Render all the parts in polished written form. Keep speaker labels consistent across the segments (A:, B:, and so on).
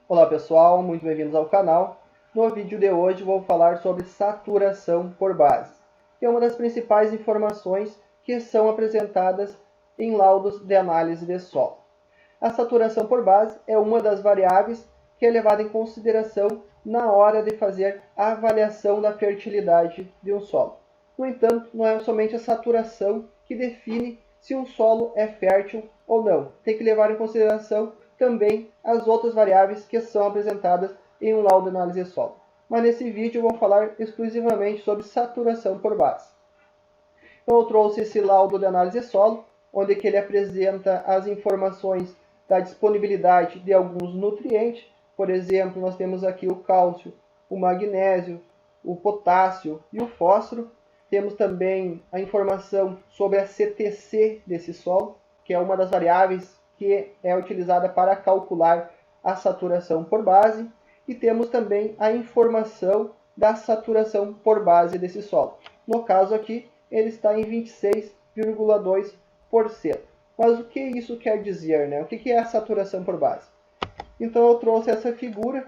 A: Olá pessoal, muito bem-vindos ao canal. No vídeo de hoje vou falar sobre saturação por base, que é uma das principais informações que são apresentadas em laudos de análise de solo. A saturação por base é uma das variáveis que é levada em consideração na hora de fazer a avaliação da fertilidade de um solo. No entanto, não é somente a saturação que define se um solo é fértil ou não. Tem que levar em consideração também as outras variáveis que são apresentadas em um laudo de análise de solo. Mas nesse vídeo eu vou falar exclusivamente sobre saturação por base. Então eu trouxe esse laudo de análise de solo, onde que ele apresenta as informações da disponibilidade de alguns nutrientes. Por exemplo, nós temos aqui o cálcio, o magnésio, o potássio e o fósforo. Temos também a informação sobre a CTC desse solo, que é uma das variáveis que é utilizada para calcular a saturação por base. E temos também a informação da saturação por base desse solo. No caso aqui, ele está em 26,2%. Mas o que isso quer dizer, né? O que é a saturação por base? Então eu trouxe essa figura,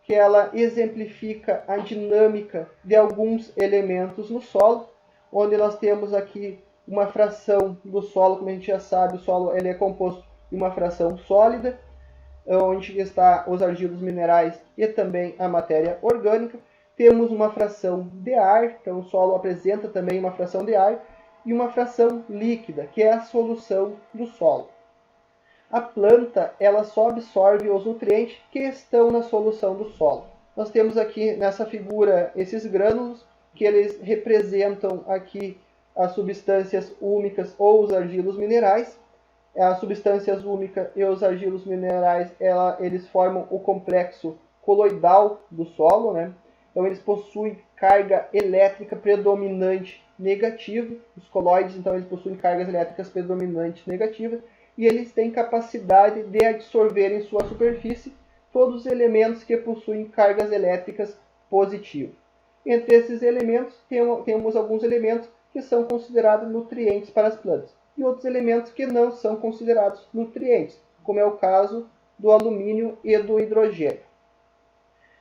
A: que ela exemplifica a dinâmica de alguns elementos no solo, onde nós temos aqui uma fração do solo, como a gente já sabe, o solo ele é composto de uma fração sólida, onde está os argilos minerais e também a matéria orgânica. Temos uma fração de ar, então o solo apresenta também uma fração de ar, e uma fração líquida, que é a solução do solo. A planta ela só absorve os nutrientes que estão na solução do solo. Nós temos aqui nessa figura esses grânulos, que eles representam aqui as substâncias úmicas ou os argilos minerais. As substâncias úmicas e os argilos minerais, eles formam o complexo coloidal do solo, né? Então eles possuem carga elétrica predominante negativa. Os coloides, então, eles possuem cargas elétricas predominantes negativas e eles têm capacidade de absorver em sua superfície todos os elementos que possuem cargas elétricas positivas. Entre esses elementos, temos alguns elementos que são considerados nutrientes para as plantas e outros elementos que não são considerados nutrientes, como é o caso do alumínio e do hidrogênio.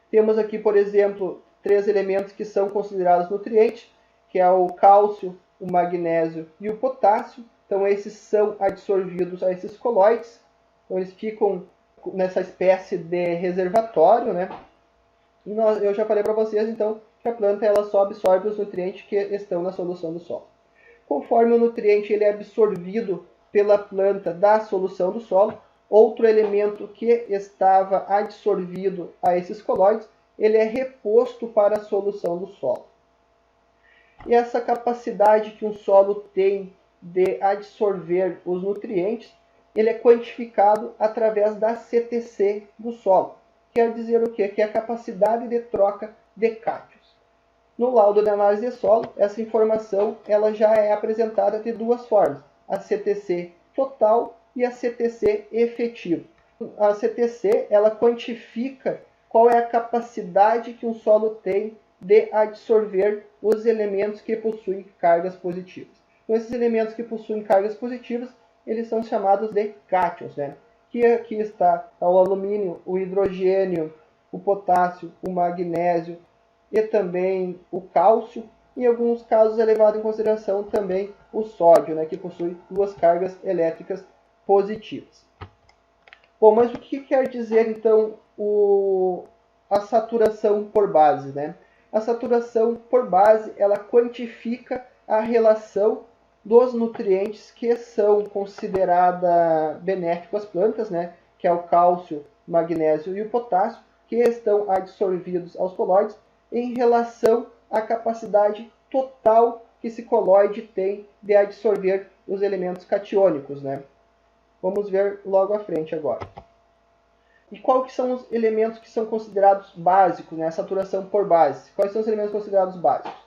A: Temos aqui, por exemplo, 3 elementos que são considerados nutrientes, que é o cálcio, o magnésio e o potássio. Então esses são adsorvidos a esses coloides, então eles ficam nessa espécie de reservatório, né? E eu já falei para vocês, então, que a planta ela só absorve os nutrientes que estão na solução do solo. Conforme o nutriente ele é absorvido pela planta da solução do solo, outro elemento que estava adsorvido a esses coloides, ele é reposto para a solução do solo. E essa capacidade que um solo tem de absorver os nutrientes, ele é quantificado através da CTC do solo. Quer dizer o quê? Que é a capacidade de troca de cátions. No laudo de análise de solo, essa informação ela já é apresentada de duas formas, a CTC total e a CTC efetiva. A CTC ela quantifica qual é a capacidade que um solo tem de absorver os elementos que possuem cargas positivas. Então, esses elementos que possuem cargas positivas, eles são chamados de cátions, né? Que aqui está o alumínio, o hidrogênio, o potássio, o magnésio, e também o cálcio. Em alguns casos é levado em consideração também o sódio, né, que possui duas cargas elétricas positivas. Bom, mas o que quer dizer então a saturação por base, né? A saturação por base ela quantifica a relação dos nutrientes que são considerados benéficos às plantas, né? Que é o cálcio, o magnésio e o potássio, que estão adsorvidos aos coloides, em relação à capacidade total que esse coloide tem de absorver os elementos catiônicos, né? Vamos ver logo à frente agora. E quais são os elementos que são considerados básicos, né? A saturação por base. Quais são os elementos considerados básicos?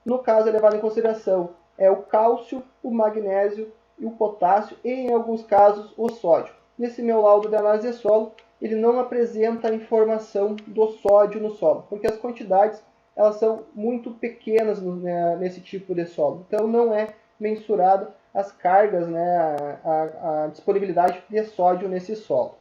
A: No caso, é levado em consideração é o cálcio, o magnésio e o potássio, e em alguns casos o sódio. Nesse meu laudo de análise de solo, ele não apresenta a informação do sódio no solo, porque as quantidades elas são muito pequenas nesse tipo de solo. Então não é mensurado as cargas, né, a disponibilidade de sódio nesse solo.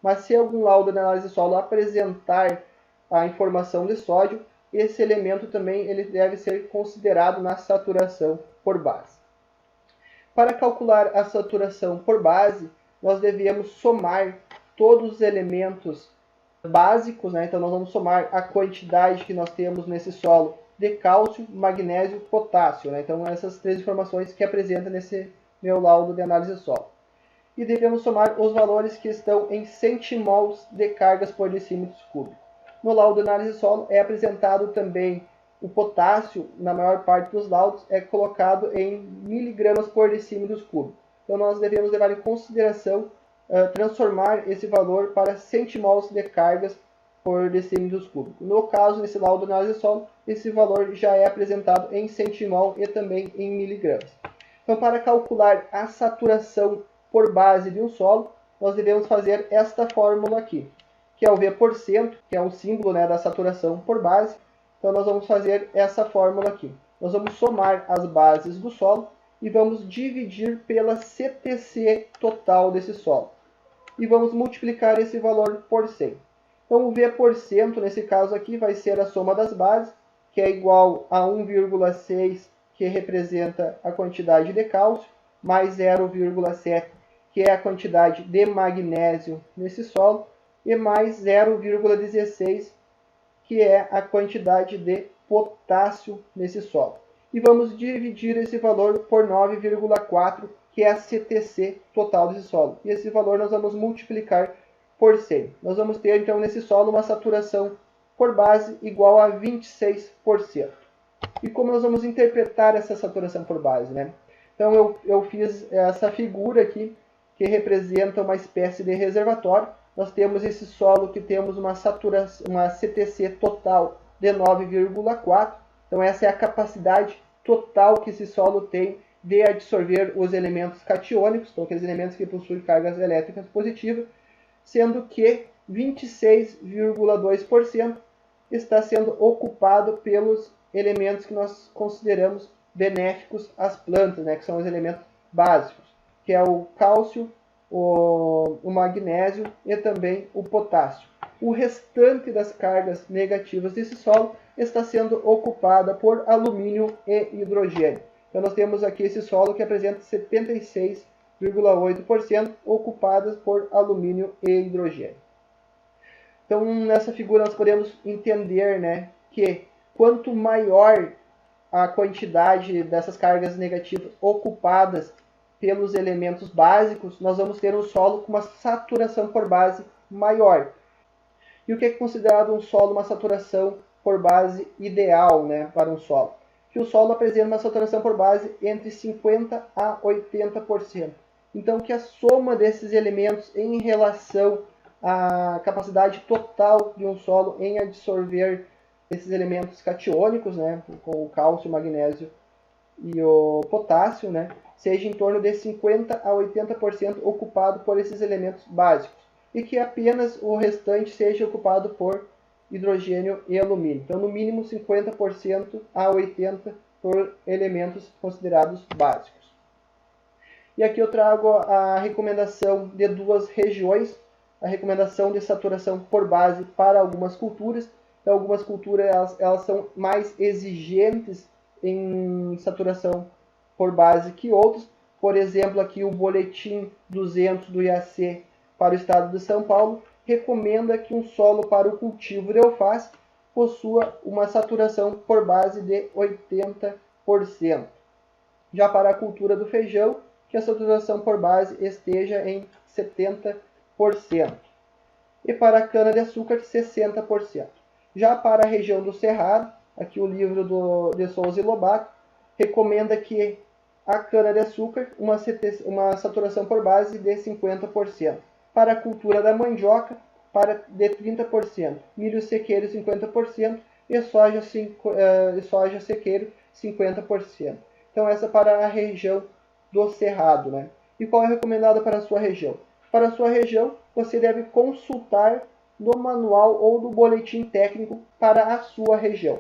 A: Mas se algum laudo de análise de solo apresentar a informação de sódio, esse elemento também ele deve ser considerado na saturação por base. Para calcular a saturação por base, nós devemos somar todos os elementos básicos, né? Então nós vamos somar a quantidade que nós temos nesse solo de cálcio, magnésio e potássio, né? Então essas três informações que apresenta nesse meu laudo de análise de solo. E devemos somar os valores que estão em centimols de cargas por decímetro cúbico. No laudo de análise de solo é apresentado também o potássio, na maior parte dos laudos, é colocado em miligramas por decímetro cúbico. Então nós devemos levar em consideração transformar esse valor para centimols de cargas por decímetro cúbico. No caso, nesse laudo de análise de solo, esse valor já é apresentado em centimol e também em miligramas. Então, para calcular a saturação por base de um solo, nós devemos fazer esta fórmula aqui, que é o V%, que é o símbolo, né, da saturação por base. Então, nós vamos fazer essa fórmula aqui. Nós vamos somar as bases do solo e vamos dividir pela CTC total desse solo. E vamos multiplicar esse valor por 100. Então, o V%, nesse caso aqui, vai ser a soma das bases, que é igual a 1,6, que representa a quantidade de cálcio, mais 0,7, que é a quantidade de magnésio nesse solo, e mais 0,16, que é a quantidade de potássio nesse solo. E vamos dividir esse valor por 9,4, que é a CTC total desse solo. E esse valor nós vamos multiplicar por 100. Nós vamos ter, então, nesse solo uma saturação por base igual a 26%. E como nós vamos interpretar essa saturação por base, né? Então, eu fiz essa figura aqui, que representa uma espécie de reservatório. Nós temos esse solo que temos uma CTC total de 9,4. Então, essa é a capacidade total que esse solo tem de absorver os elementos catiônicos, então aqueles elementos que possuem cargas elétricas positivas, sendo que 26,2% está sendo ocupado pelos elementos que nós consideramos benéficos às plantas, né, que são os elementos básicos, que é o cálcio, o magnésio e também o potássio. O restante das cargas negativas desse solo está sendo ocupada por alumínio e hidrogênio. Então nós temos aqui esse solo que apresenta 76,8% ocupadas por alumínio e hidrogênio. Então nessa figura nós podemos entender, né, que quanto maior a quantidade dessas cargas negativas ocupadas pelos elementos básicos, nós vamos ter um solo com uma saturação por base maior. E o que é considerado um solo, uma saturação por base ideal, né, para um solo? Que o solo apresenta uma saturação por base entre 50% a 80%. Então, que a soma desses elementos em relação à capacidade total de um solo em absorver esses elementos catiônicos, né, com o cálcio, o magnésio e o potássio, né, seja em torno de 50% a 80% ocupado por esses elementos básicos. E que apenas o restante seja ocupado por hidrogênio e alumínio. Então, no mínimo 50% a 80% por elementos considerados básicos. E aqui eu trago a recomendação de duas regiões, a recomendação de saturação por base para algumas culturas. Então, algumas culturas elas são mais exigentes em saturação por base que outras. Por exemplo, aqui o boletim 200 do IAC para o estado de São Paulo recomenda que um solo para o cultivo de alface possua uma saturação por base de 80%. Já para a cultura do feijão, que a saturação por base esteja em 70%. E para a cana-de-açúcar, 60%. Já para a região do Cerrado, aqui o livro de Souza e Lobato, recomenda que a cana-de-açúcar, uma saturação por base de 50%. Para a cultura da mandioca, de 30%. Milho sequeiro, 50%. E soja sequeiro, 50%. Então, essa para a região do Cerrado, né? E qual é recomendado para a sua região? Para a sua região, você deve consultar no manual ou no boletim técnico para a sua região.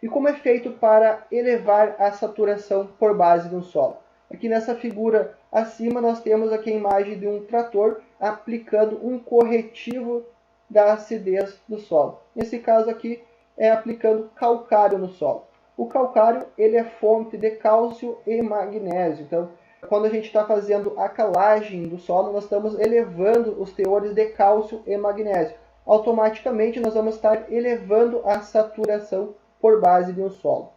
A: E como é feito para elevar a saturação por base do solo? Aqui nessa figura acima nós temos aqui a imagem de um trator aplicando um corretivo da acidez do solo. Nesse caso aqui, é aplicando calcário no solo. O calcário ele é fonte de cálcio e magnésio. Então, quando a gente está fazendo a calagem do solo, nós estamos elevando os teores de cálcio e magnésio. Automaticamente, nós vamos estar elevando a saturação por base de um solo.